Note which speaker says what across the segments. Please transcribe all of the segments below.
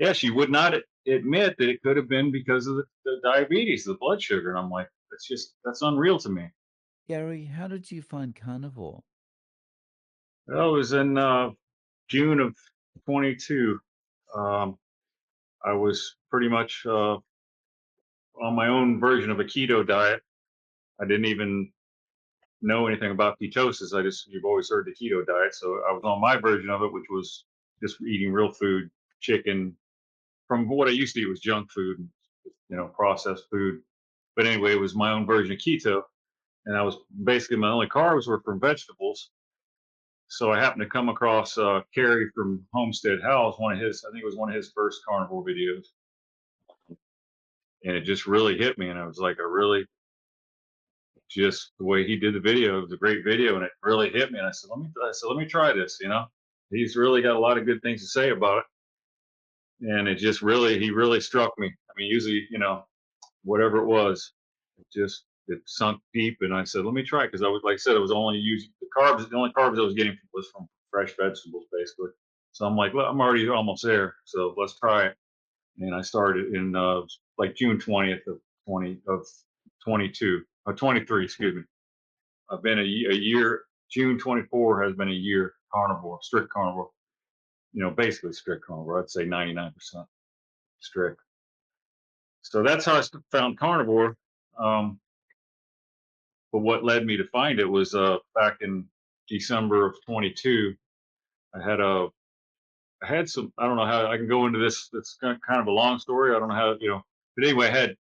Speaker 1: yeah, she would not admit that it could have been because of the diabetes, the blood sugar. And I'm like, that's unreal to me.
Speaker 2: Gary, how did you find carnivore?
Speaker 1: That was in June of 22. Um, I was pretty much on my own version of a keto diet. I didn't even know anything about ketosis. You've always heard the keto diet. So I was on my version of it, which was just eating real food, chicken. From what I used to eat was junk food, processed food. But anyway, it was my own version of keto. And I was basically my only carbs were from vegetables. So I happened to come across Kerry from Homestead House, I think it was one of his first carnivore videos. And it just really hit me. And I was like, just the way he did the video, it was a great video. And it really hit me. And let me try this, he's really got a lot of good things to say about it. And he really struck me. I mean, usually, whatever it was, it sunk deep. And I said, let me try it. Cause like I said, I was only using the only carbs I was getting was from fresh vegetables, basically. So I'm like, well, I'm already almost there. So let's try it. And I started in like June 20th of 22 or 23, excuse me. I've been a year. June 24 has been a year carnivore, strict carnivore. Basically strict carnivore. I'd say 99% strict. So that's how I found carnivore. Um, but what led me to find it was back in December of 22. I had a I had some. I don't know how I can go into this. It's kind of a long story. I don't know how But anyway, I had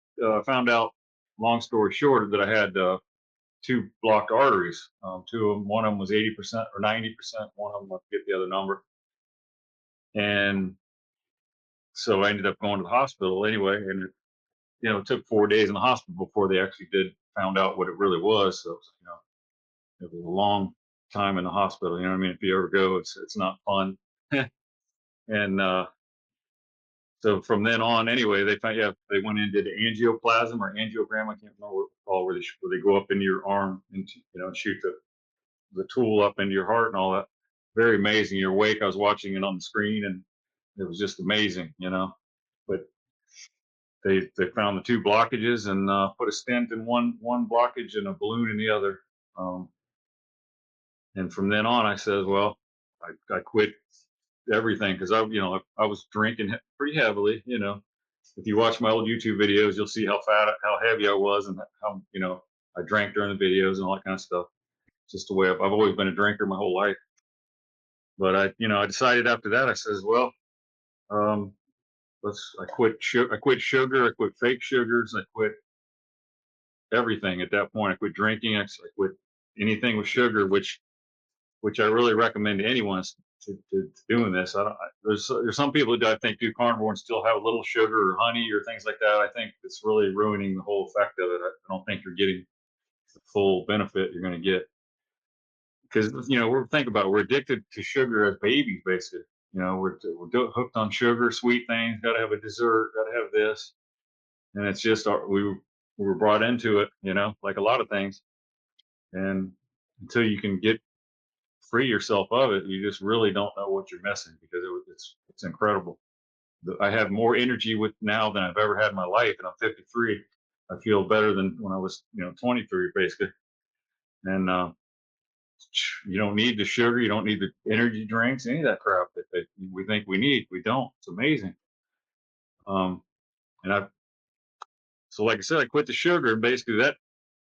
Speaker 1: found out. Long story short, that I had two blocked arteries. Two of them. One of them was 80% or 90%. One of them, I forget the other number. And so I ended up going to the hospital anyway. And it took 4 days in the hospital before they actually found out what it really was. So it was a long time in the hospital. You know what I mean? If you ever go, it's not fun. And so from then on, anyway, they went in, did angioplasm or angiogram. I can't remember what it's called, where they go up into your arm and and shoot the tool up into your heart and all that. Very amazing. You're awake. I was watching it on the screen, and it was just amazing. But they found the two blockages and put a stent in one blockage and a balloon in the other. Um, and from then on, I said, well, I quit everything because I was drinking pretty heavily. If you watch my old YouTube videos, you'll see how heavy I was, and how I drank during the videos and all that kind of stuff. Just the way I've always been a drinker my whole life. But I decided after that. I says, well, um, I quit I quit sugar. I quit fake sugars. I quit everything at that point. I quit drinking. I quit anything with sugar, which I really recommend to anyone to doing this. I don't. There's some people that I think do carnivore and still have a little sugar or honey or things like that. I think it's really ruining the whole effect of it. I don't think you're getting the full benefit you're going to get because we're think about it, we're addicted to sugar as babies, basically. Hooked on sugar, sweet things. Got to have a dessert. Got to have this, and it's just we were brought into it. Like a lot of things, and until you can get free yourself of it, you just really don't know what you're missing because it's incredible. I have more energy with now than I've ever had in my life, and I'm 53. I feel better than when I was 23, basically. And you don't need the sugar, you don't need the energy drinks, any of that crap that we think we need. We don't. It's amazing. Um, and I so like I said, I quit the sugar, and basically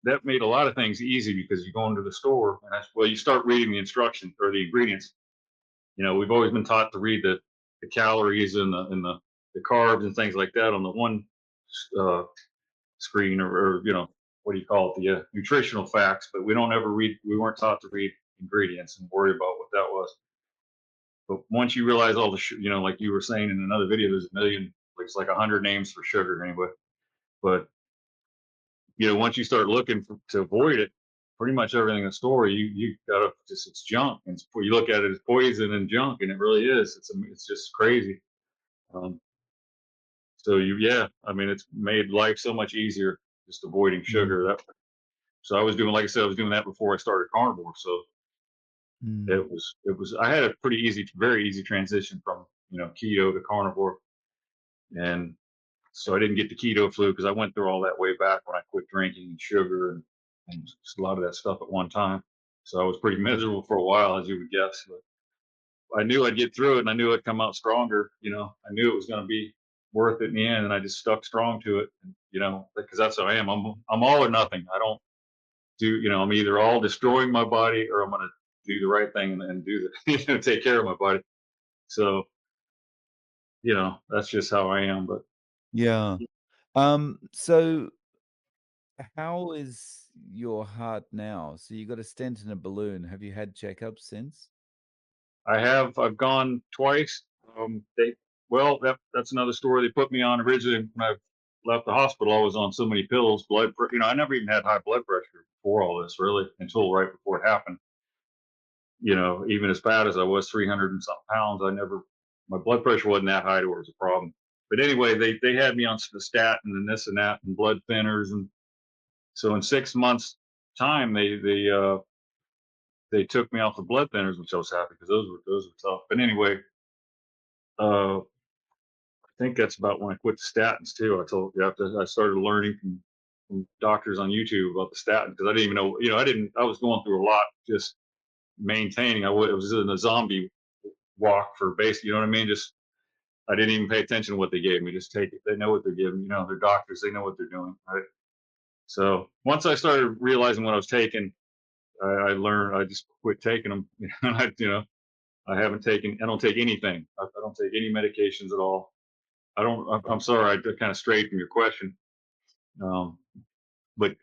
Speaker 1: that made a lot of things easy because you go into the store and you start reading the instructions or the ingredients. We've always been taught to read the calories and the carbs and things like that on the one uh, screen, or what do you call it, the nutritional facts, but we weren't taught to read ingredients and worry about what that was. But once you realize all like you were saying in another video, there's a million, it's like 100 names for sugar anyway. But once you start looking to avoid it, pretty much everything in the store, you gotta it's junk, and you look at it as poison and junk, and it really is. It's just crazy. Um, so yeah, I mean, it's made life so much easier just avoiding
Speaker 2: Mm,
Speaker 1: sugar. So I was doing, like I said, I was doing that before I started carnivore. So
Speaker 2: mm.
Speaker 1: I had a pretty easy, very easy transition from keto to carnivore. and so I didn't get the keto flu because I went through all that way back when I quit drinking and sugar and just a lot of that stuff at one time. So I was pretty miserable for a while, as you would guess. But I knew I'd get through it, and I knew I'd come out stronger. I knew it was going to be worth it in the end, and I just stuck strong to it. And, because that's how I am. I'm all or nothing. I don't do. I'm either all destroying my body or I'm going to do the right thing and do the take care of my body. So that's just how I am. But
Speaker 2: Yeah. So how is your heart now? So you got a stent and a balloon. Have you had checkups since?
Speaker 1: I've gone twice. That's another story. They put me on originally when I left the hospital. I was on so many pills, I never even had high blood pressure before all this, really, until right before it happened. Even as bad as I was, 300 and something pounds, my blood pressure wasn't that high to where it was a problem. But anyway, they had me on the statin and this and that and blood thinners, and so in 6 months' time, they took me off the blood thinners, which I was happy because those were tough. But anyway, uh, I think that's about when I quit the statins too. I started learning from doctors on YouTube about the statin because I didn't even know. I was going through a lot just maintaining. It was in a zombie walk for base. You know what I mean? Just I didn't even pay attention to what they gave me. Just take it. They know what they're giving. They're doctors. They know what they're doing, right? So once I started realizing what I was taking, I learned. I just quit taking them. And I don't take anything. I don't take any medications at all. I don't. I'm sorry. I kind of strayed from your question. Um, but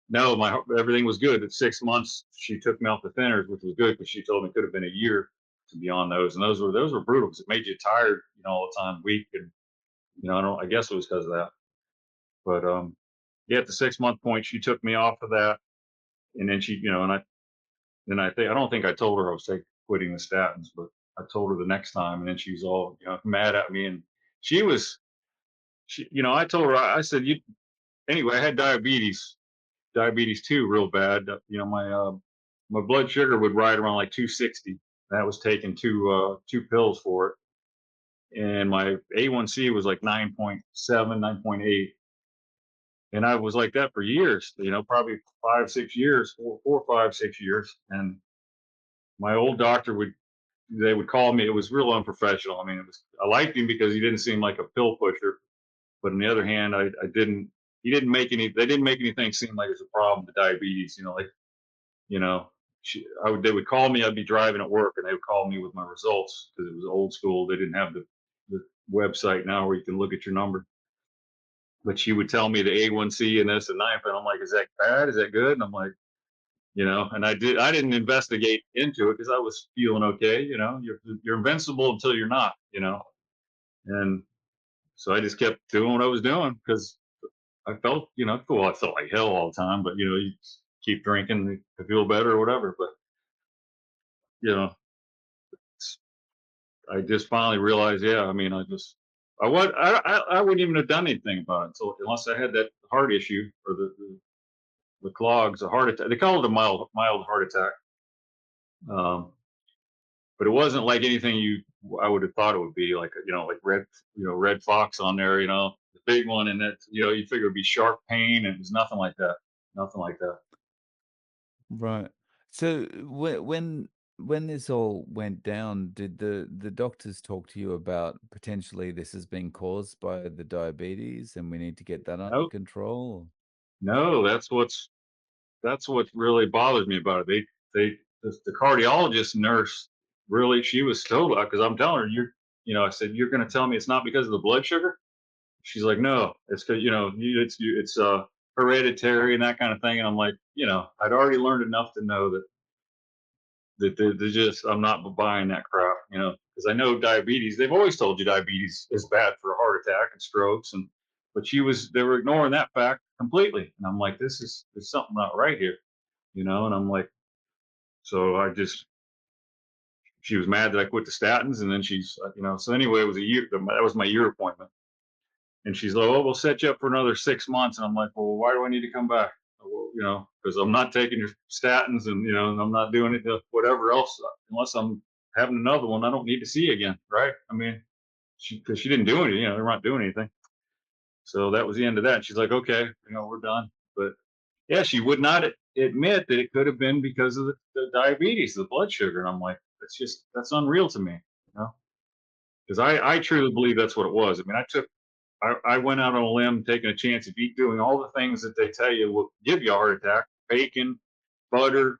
Speaker 1: no, my everything was good. At 6 months, she took me off the thinners, which was good because she told me it could have been a year to be on those, and those were brutal because it made you tired, all the time, weak, and I don't. I guess it was because of that. But yeah, at the 6 month point, she took me off of that, and then I don't think I told her I was quitting the statins, but I told her the next time, and then she was all mad at me, and she was I told her I said you anyway. I had diabetes too, real bad. My blood sugar would ride around like 260. I was taking two pills for it, and my A1C was like 9.7, 9.8, and I was like that for years. Probably 5, 6 years, 4, 5, 6 years, and my old doctor would they would call me. It was real unprofessional. I mean, I liked him because he didn't seem like a pill pusher, but on the other hand, I didn't. He didn't make any. They didn't make anything seem like it was a problem. The diabetes, like you know, they would call me. I'd be driving at work, and they would call me with my results because it was old school. They didn't have the website now where you can look at your number. But she would tell me the A1C and this and that, and I'm like, is that bad? Is that good? And I'm like, and I didn't investigate into it because I was feeling okay. You're invincible until you're not. And so I just kept doing what I was doing because I felt, cool. I felt like hell all the time, but you keep drinking to feel better or whatever. But you know, I just finally realized, yeah. I mean, I wouldn't even have done anything about it unless I had that heart issue or the clogs, a heart attack. They call it a mild heart attack. Um, but it wasn't like anything I would have thought it would be like like red fox on there, the big one, and that you figure it'd be sharp pain, and it was nothing like that. Nothing like that.
Speaker 2: Right. So when this all went down, did the doctors talk to you about potentially this has been caused by the diabetes and we need to get that under
Speaker 1: No,
Speaker 2: control?
Speaker 1: no, that's what really bothers me about it. The cardiologist nurse really, she was still because I'm telling her I said, you're going to tell me it's not because of the blood sugar. She's like, no, it's because it's hereditary and that kind of thing. And I'm like, I'd already learned enough to know that they're just I'm not buying that crap, because I know diabetes. They've always told you diabetes is bad for a heart attack and strokes, but they were ignoring that fact completely. And I'm like, there's something not right here, And I'm like, so she was mad that I quit the statins, and then so anyway, it was a year. That was my year appointment. And she's like, "Oh, we'll set you up for another 6 months." And I'm like, "Well, why do I need to come back?" Well, because I'm not taking your statins, and and I'm not doing it whatever else unless I'm having another one. I don't need to see you again, right? I mean, because she didn't do anything, they're not doing anything. So that was the end of that. And she's like, okay, we're done. But yeah, she would not admit that it could have been because of the diabetes, the blood sugar. And I'm like, that's unreal to me, you know, because I truly believe that's what it was. I mean, I went out on a limb taking a chance of doing all the things that they tell you will give you a heart attack: bacon, butter,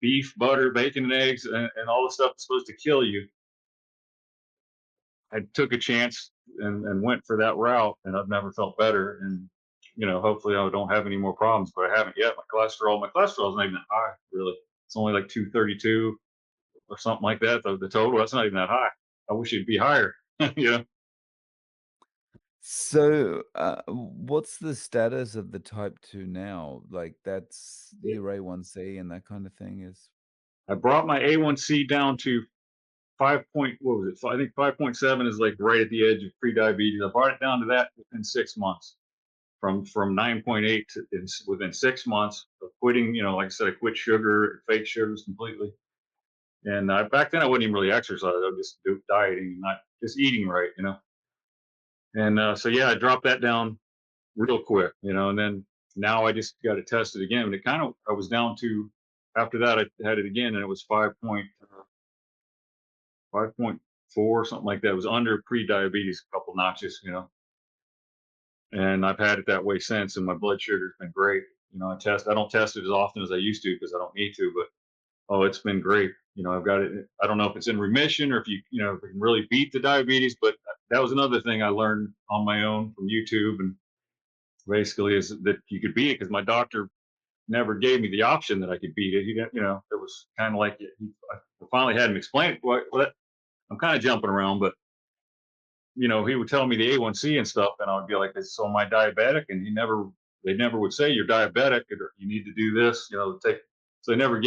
Speaker 1: beef, butter, bacon, and eggs, and all the stuff that's supposed to kill you. I took a chance and went for that route, and I've never felt better. And hopefully, I don't have any more problems, but I haven't yet. My cholesterol is not even that high, really. It's only like 232 or something like that. The total, that's not even that high. I wish it'd be higher. Yeah.
Speaker 2: So, what's the status of the type 2 now? Like, that's
Speaker 1: Yeah.
Speaker 2: your A1C and that kind of thing is
Speaker 1: I brought my A1C down to what was it? I think 5.7 is like right at the edge of pre-diabetes. I brought it down to that within 6 months, from 9.8 within 6 months of quitting. Like I said, I quit sugar, fake sugars completely. And back then I wouldn't even really exercise. I would just do dieting, not just eating right. And so yeah, I dropped that down real quick. And then now I just got it tested again. And I was down to, after that I had it again, and it was 5.4, something like that. It was under pre-diabetes, a couple notches. And I've had it that way since, and my blood sugar's been great. I don't test it as often as I used to because I don't need to, but oh, it's been great. I've got it. I don't know if it's in remission or if it can really beat the diabetes, but that was another thing I learned on my own from YouTube, and basically is that you could beat it because my doctor never gave me the option that I could beat it. It was kind of like I finally had him explain it. I'm kind of jumping around, but he would tell me the A1C and stuff, and I would be like, "So am I diabetic?" And they never would say you're diabetic or you need to do this. Take. So they never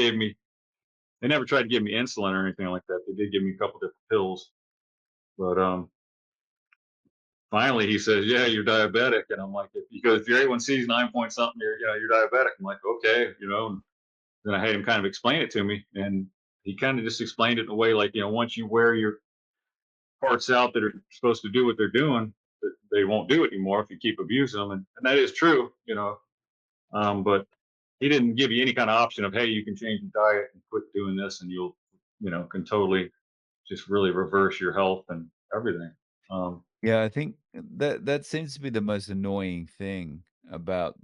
Speaker 1: tried to give me insulin or anything like that. They did give me a couple different pills, but finally he says, "Yeah, you're diabetic," and I'm like, "If your A1C is 9 point something, you're diabetic." I'm like, "Okay," And then I had him kind of explain it to me, and he kind of just explained it in a way like, once you wear your parts out that are supposed to do what they're doing, they won't do it anymore if you keep abusing them, and that is true. But he didn't give you any kind of option of, hey, you can change your diet and quit doing this, and you'll, can totally just really reverse your health and everything. Um,
Speaker 2: Yeah, I think that seems to be the most annoying thing about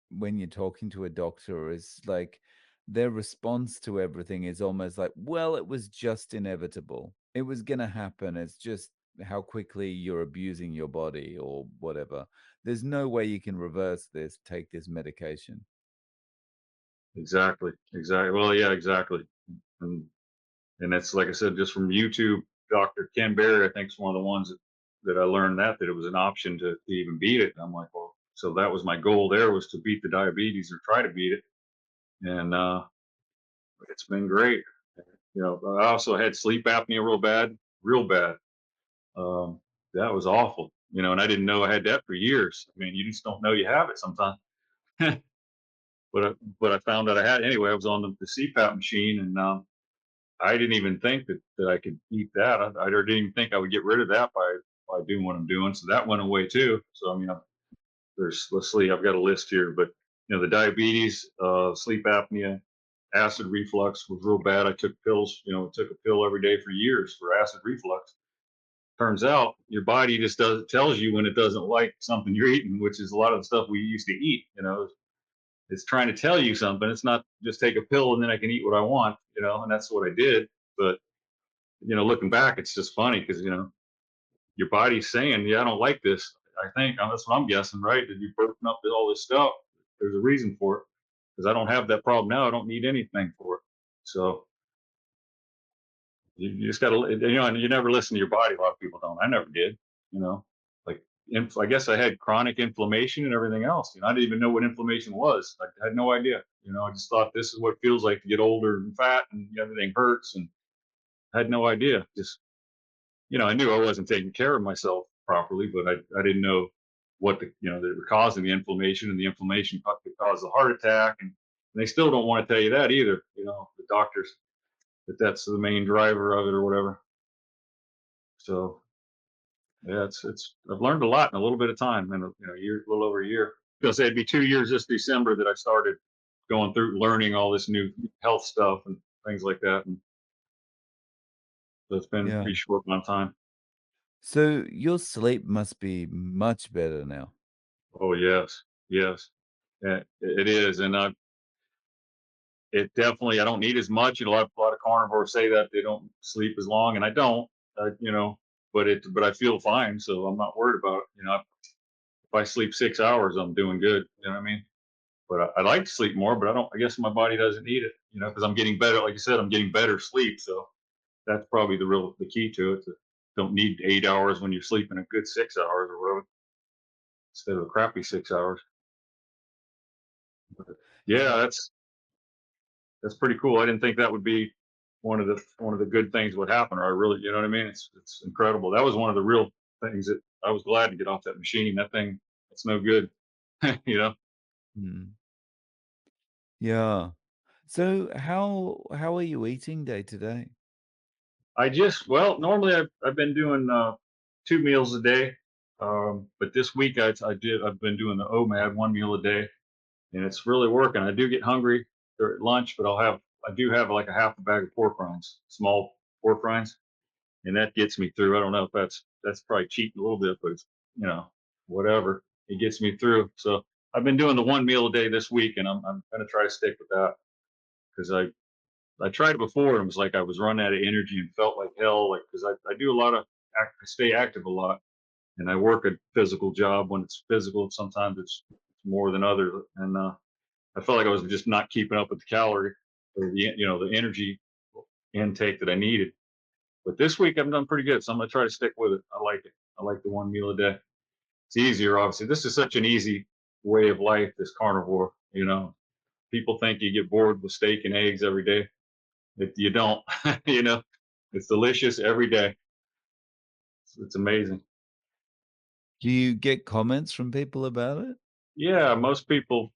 Speaker 2: when you're talking to a doctor is, like, their response to everything is almost like, "Well, it was just inevitable. It was gonna happen. It's just how quickly you're abusing your body," or whatever. "There's no way you can reverse this. Take this medication."
Speaker 1: exactly, exactly. Well, yeah, exactly. And and that's like I said, just from YouTube. Dr. Ken Berry, I think, is one of the ones that I learned that it was an option to even beat it. And I'm like, well, so that was my goal there, was to beat the diabetes or try to beat it. And it's been great. I also had sleep apnea real bad, real bad. Um, that was awful. And I didn't know I had that for years. I mean, you just don't know you have it sometimes. But I found out I had it anyway. I was on the CPAP machine, and I didn't even think that I could eat that. I didn't even think I would get rid of that by doing what I'm doing. So that went away too. So I mean, let's see, I've got a list here, but the diabetes, sleep apnea, acid reflux was real bad. I took pills. Took a pill every day for years for acid reflux. Turns out your body just tells you when it doesn't like something you're eating, which is a lot of the stuff we used to eat. It's trying to tell you something. It's not just take a pill and then I can eat what I want. And that's what I did. But looking back, it's just funny because your body's saying, "Yeah, I don't like this." I think that's what I'm guessing, right? That you broken up with all this stuff. There's a reason for it because I don't have that problem now. I don't need anything for it. So you just got to, and you never listen to your body. A lot of people don't. I never did. You know, like I guess I had chronic inflammation and everything else. I didn't even know what inflammation was. I had no idea. I just thought this is what it feels like to get older and fat and everything hurts, and I had no idea. Just I knew I wasn't taking care of myself properly, but I didn't know what they were causing the inflammation, and the inflammation could cause a heart attack, and they still don't want to tell you that either. The doctors, that that's the main driver of it or whatever. So Yeah, it's I've learned a lot in a little bit of time, in a year, a little over a year. Because it'd be 2 years this December that I started going through learning all this new health stuff and things like that, and so it's been a
Speaker 2: Yeah.
Speaker 1: pretty short amount of time.
Speaker 2: So your sleep must be much better now.
Speaker 1: Oh yes, yes, yeah, it is, and it definitely I don't need as much. A lot of carnivores say that they don't sleep as long, and I don't. But I feel fine, so I'm not worried about it. If I sleep 6 hours, I'm doing good. You know what I mean? But I like to sleep more, but I don't. I guess my body doesn't need it. Because I'm getting better. Like you said, I'm getting better sleep. So that's probably the key to it. Don't need 8 hours when you're sleeping a good 6 hours or whatever, instead of a crappy 6 hours. But yeah,
Speaker 2: Yeah.
Speaker 1: that's pretty cool. I didn't think that would be one of the good things would happen. Or I really, you know what I mean? It's incredible. That was one of the real things that I was glad to get off that machine. That thing, it's no good. you know.
Speaker 2: Mm. Yeah. So how are you eating day to day?
Speaker 1: Normally I've been doing 2 meals a day, but this week I've been doing the OMAD 1 meal a day, and it's really working. I do get hungry at lunch, but I do have like a half a bag of pork rinds, small pork rinds, and that gets me through. I don't know if that's probably cheating a little bit, but it's you know whatever. It gets me through. So I've been doing the 1 meal a day this week, and I'm gonna try to stick with that because I tried it before and it was like I was running out of energy and felt like hell. Like because I do a lot of I stay active a lot and I work a physical job. When it's physical, sometimes it's more than others, and I felt like I was just not keeping up with the calorie or the energy intake that I needed. But this week I've done pretty good, so I'm gonna try to stick with it. I like it. I like the 1 meal a day. It's easier, obviously. This is such an easy way of life. This carnivore, people think you get bored with steak and eggs every day. If you don't, you know, it's delicious every day. It's amazing.
Speaker 2: Do you get comments from people about it?
Speaker 1: Yeah, most people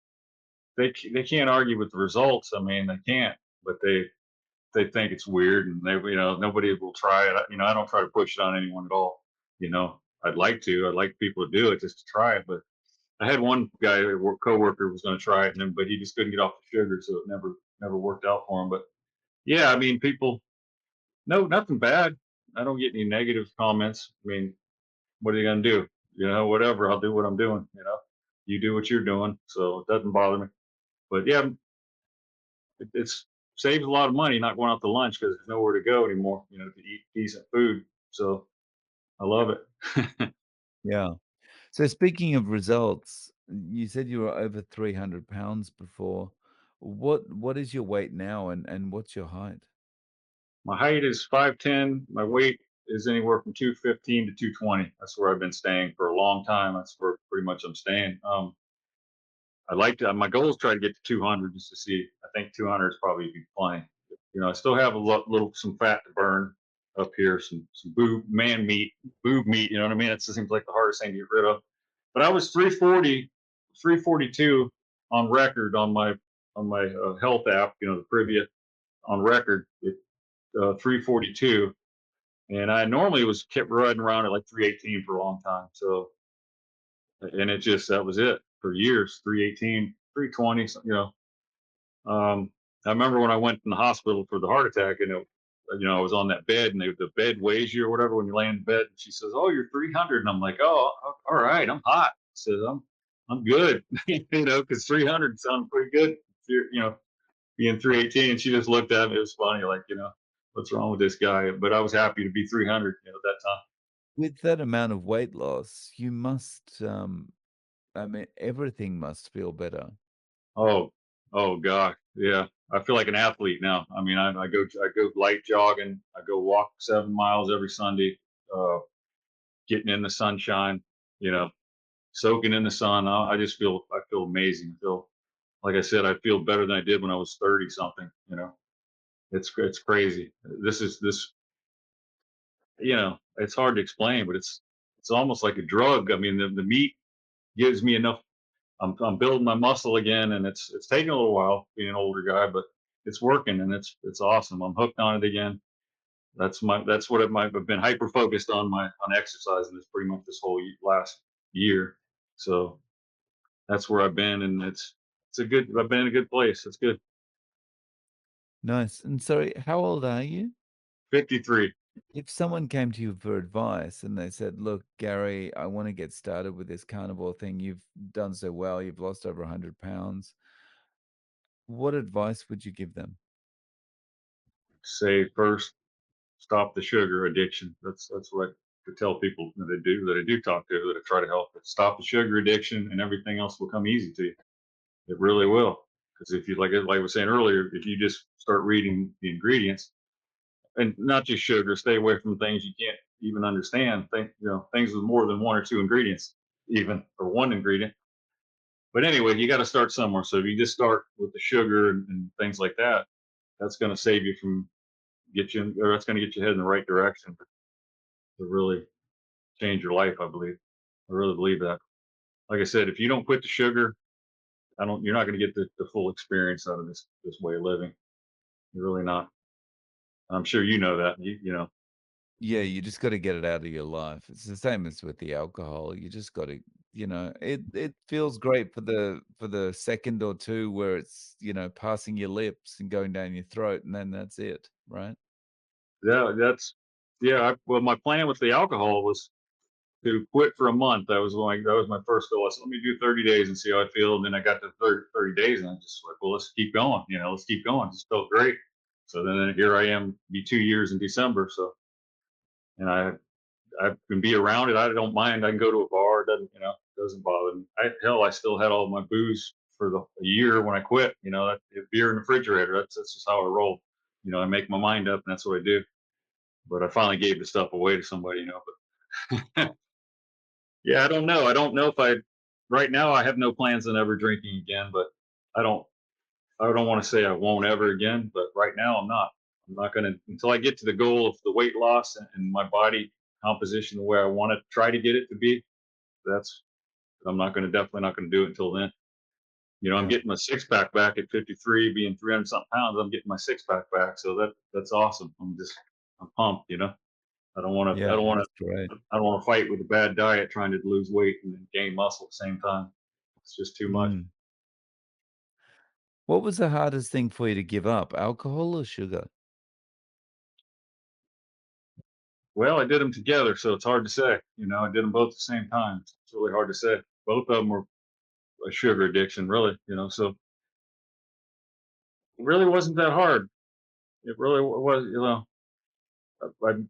Speaker 1: they can't argue with the results. I mean, they can't, but they think it's weird, and nobody will try it. I don't try to push it on anyone at all. I'd like to. I'd like people to do it just to try it, but I had one guy, a coworker, was going to try it, but he just couldn't get off the sugar, so it never worked out for him. But yeah, I mean, people, no, nothing bad. I don't get any negative comments. I mean, what are you gonna do? Whatever. I'll do what I'm doing. You do what you're doing, so it doesn't bother me. But yeah, it's saves a lot of money not going out to lunch because there's nowhere to go anymore. To eat decent food. So I love it.
Speaker 2: Yeah. So speaking of results, you said you were over 300 pounds before. What is your weight now and what's your height?
Speaker 1: My height is 5'10". My weight is anywhere from 215 to 220. That's where I've been staying for a long time. That's where pretty much I'm staying. I'd like to. My goal is try to get to 200 just to see. I think 200 is probably be plenty. I still have a little some fat to burn up here, some man meat, boob meat. You know what I mean? It seems like the hardest thing to get rid of. But I was 340, 342 on record on my health app. The Privia on record at 342, and I normally was kept riding around at like 318 for a long time. So and that was it for years, 318, 320. I remember when I went in the hospital for the heart attack, and I was on that bed, and the bed weighs you or whatever when you lay in bed. And she says, "Oh, you're 300," and I'm like, "Oh, all right, I'm hot." Says I'm good, because 300 sounds pretty good. If being 318, and she just looked at me. It was funny, like what's wrong with this guy? But I was happy to be 300, at that time.
Speaker 2: With that amount of weight loss, you must I mean everything must feel better.
Speaker 1: Oh, oh God, yeah. I feel like an athlete now. I mean, I go light jogging. I go walk 7 miles every Sunday. Uh, Getting in the sunshine. You know, Soaking in the sun. I feel amazing. I feel like I said, I feel better than I did when I was 30 something. It's crazy. This. It's hard to explain, but it's almost like a drug. I mean, the meat gives me enough. I'm building my muscle again, and it's taking a little while being an older guy, but it's working and it's awesome. I'm hooked on it again. That's what I've been hyper focused on my on exercising this pretty much this whole last year. So that's where I've been, and it's a good. I've been in a good place. It's good.
Speaker 2: Nice. And sorry, how old are you?
Speaker 1: 53.
Speaker 2: If someone came to you for advice and they said, "Look, Gary, I want to get started with this carnivore thing. You've done so well. You've lost over 100 pounds." What advice would you give them?
Speaker 1: Say first, stop the sugar addiction. That's what I could tell people that I do talk to that I try to help. Stop the sugar addiction, and everything else will come easy to you. It really will. Because if you like I was saying earlier, if you just start reading the ingredients, and not just sugar, stay away from things you can't even understand. Things with more than one or two ingredients, even or one ingredient. But anyway, you got to start somewhere. So if you just start with the sugar and things like that, that's going to save you from get you, or that's going to get you head in the right direction to really change your life. I believe. I really believe that. Like I said, if you don't quit the sugar, I don't. You're not going to get the full experience out of this way of living. You're really not. I'm sure you know that. You know.
Speaker 2: Yeah, you just got to get it out of your life. It's the same as with the alcohol. You just got to, it feels great for the second or two where it's, passing your lips and going down your throat, and then that's it, right?
Speaker 1: Yeah, well, my plan with the alcohol was to quit for a month. That was my first goal. I said, let me do 30 days and see how I feel. And then I got to 30 days and I just like, well, let's keep going. Let's keep going. It just felt great. So then here I am, be 2 years in December. So, and I can be around it. I don't mind. I can go to a bar. It doesn't bother me. I still had all my booze for a year when I quit. Beer in the refrigerator. That's just how I roll. I make my mind up and that's what I do. But I finally gave the stuff away to somebody, but yeah, I don't know. I don't know if I right now I have no plans on ever drinking again, but I don't I don't want to say I won't ever again, but right now I'm not. I'm not going to until I get to the goal of the weight loss and my body composition the way I want to try to get it to be. That's I'm not going to definitely not going to do it until then. I'm
Speaker 2: Yeah.
Speaker 1: getting my six pack back at 53, being 300 something pounds. I'm getting my six pack back, so that's awesome. I'm pumped. I don't want to. I
Speaker 2: Yeah,
Speaker 1: don't want
Speaker 2: that's great.
Speaker 1: to. I don't want to fight with a bad diet trying to lose weight and then gain muscle at the same time. It's just too much.
Speaker 2: Mm. What was the hardest thing for you to give up, alcohol or sugar?
Speaker 1: Well, I did them together, so it's hard to say. I did them both at the same time. It's really hard to say. Both of them were a sugar addiction, really. So it really wasn't that hard. It really was.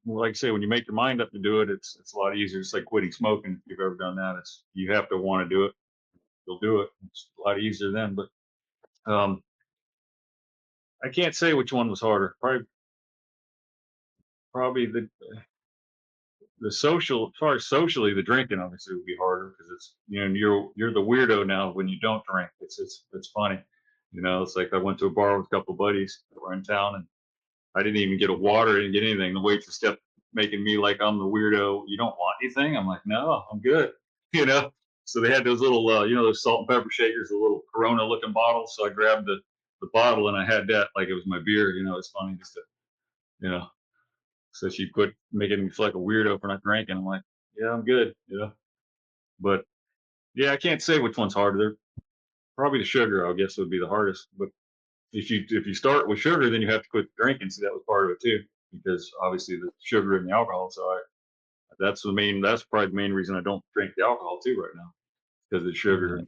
Speaker 1: Like I say, when you make your mind up to do it, it's a lot easier. It's like quitting smoking. If you've ever done that, it's you have to want to do it. You'll do it. It's a lot easier then. But I can't say which one was harder. Probably the social, as far as socially, the drinking obviously would be harder because it's you're the weirdo now when you don't drink. It's funny. It's like I went to a bar with a couple of buddies that were in town, and I didn't even get a water, I didn't get anything. The waitress kept making me like I'm the weirdo. You don't want anything? I'm like, no, I'm good. You know. So they had those little, those salt and pepper shakers, the little Corona looking bottles. So I grabbed the bottle and I had that like it was my beer. It's funny just to, you know, so she quit making me feel like a weirdo for not drinking. I'm like, yeah, I'm good. But yeah, I can't say which one's harder. Probably the sugar, I guess, would be the hardest. But if you start with sugar, then you have to quit drinking. So that was part of it too, because obviously the sugar and the alcohol. So that's probably the main reason I don't drink the alcohol too right now because of the sugar
Speaker 2: Right.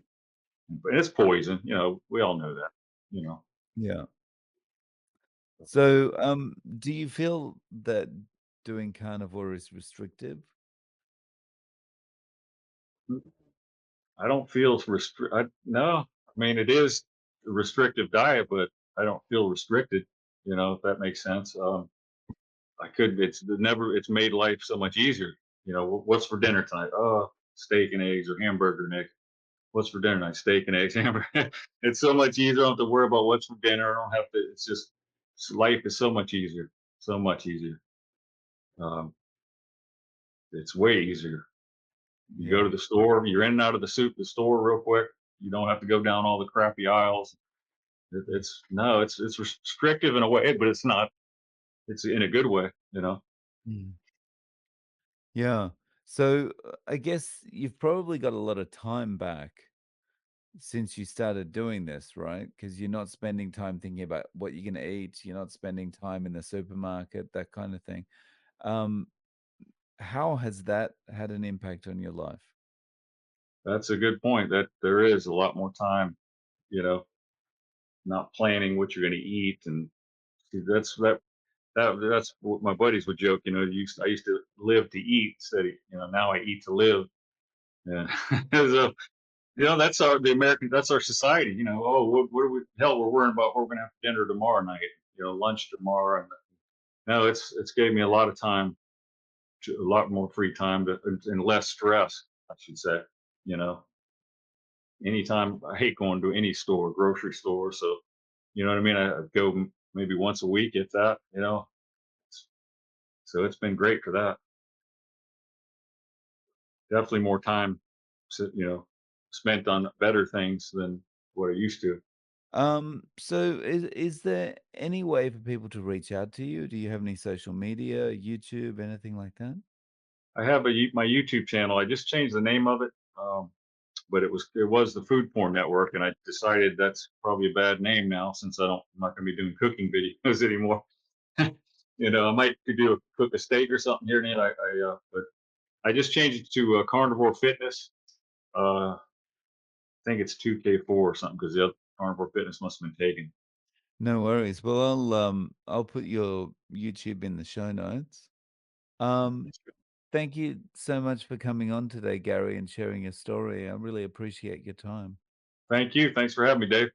Speaker 1: and it's poison. We all know that. You know,
Speaker 2: Yeah. So, do you feel that doing carnivore is restrictive?
Speaker 1: I don't feel no, I mean it is a restrictive diet, but I don't feel restricted. If that makes sense. I could. It's made life so much easier. What's for dinner tonight? Oh, steak and eggs or hamburger, Nick. What's for dinner tonight? Steak and eggs, hamburger. It's so much easier. I don't have to worry about what's for dinner. I don't have to. It's just life is so much easier. So much easier. Um, it's way easier. You go
Speaker 2: Yeah.
Speaker 1: to the store. You're in and out of the store real quick. You don't have to go down all the crappy aisles. It's no. It's restrictive in a way, but it's not. It's in a good way, you know.
Speaker 2: Mm. Yeah. So, I guess you've probably got a lot of time back since you started doing this, right? Because you're not spending time thinking about what you're gonna eat, you're not spending time in the supermarket, that kind of thing. Um, how has that had an impact on your life?
Speaker 1: That's a good point. That there is a lot more time, you know, not planning what you're going to eat, and see, that's what my buddies would joke. You know, I used to live to eat instead of, now I eat to live. And so, that's the American, that's our society. Oh, what are we? Hell, we're worrying about what we're going to have for dinner tomorrow night. Lunch tomorrow. And no, it's gave me a lot of time, a lot more free time and less stress, I should say. You know, anytime I hate going to any store, grocery store. So, you know what I mean? I go maybe once a week, if that, so it's been great for that. Definitely more time, spent on better things than what I used to.
Speaker 2: So is there any way for people to reach out to you? Do you have any social media, YouTube, anything like that?
Speaker 1: I have my YouTube channel. I just changed the name of it, but it was the Food Porn Network, and I decided that's probably a bad name now since I'm not going to be doing cooking videos anymore. I might could cook a steak or something here and then. But I just changed it to Carnivore Fitness. I think it's 2K4 or something because the other Carnivore Fitness must have been taken.
Speaker 2: No worries. Well, I'll put your YouTube in the show notes. Um, thank you so much for coming on today, Gary, and sharing your story. I really appreciate your time.
Speaker 1: Thank you. Thanks for having me, Dave.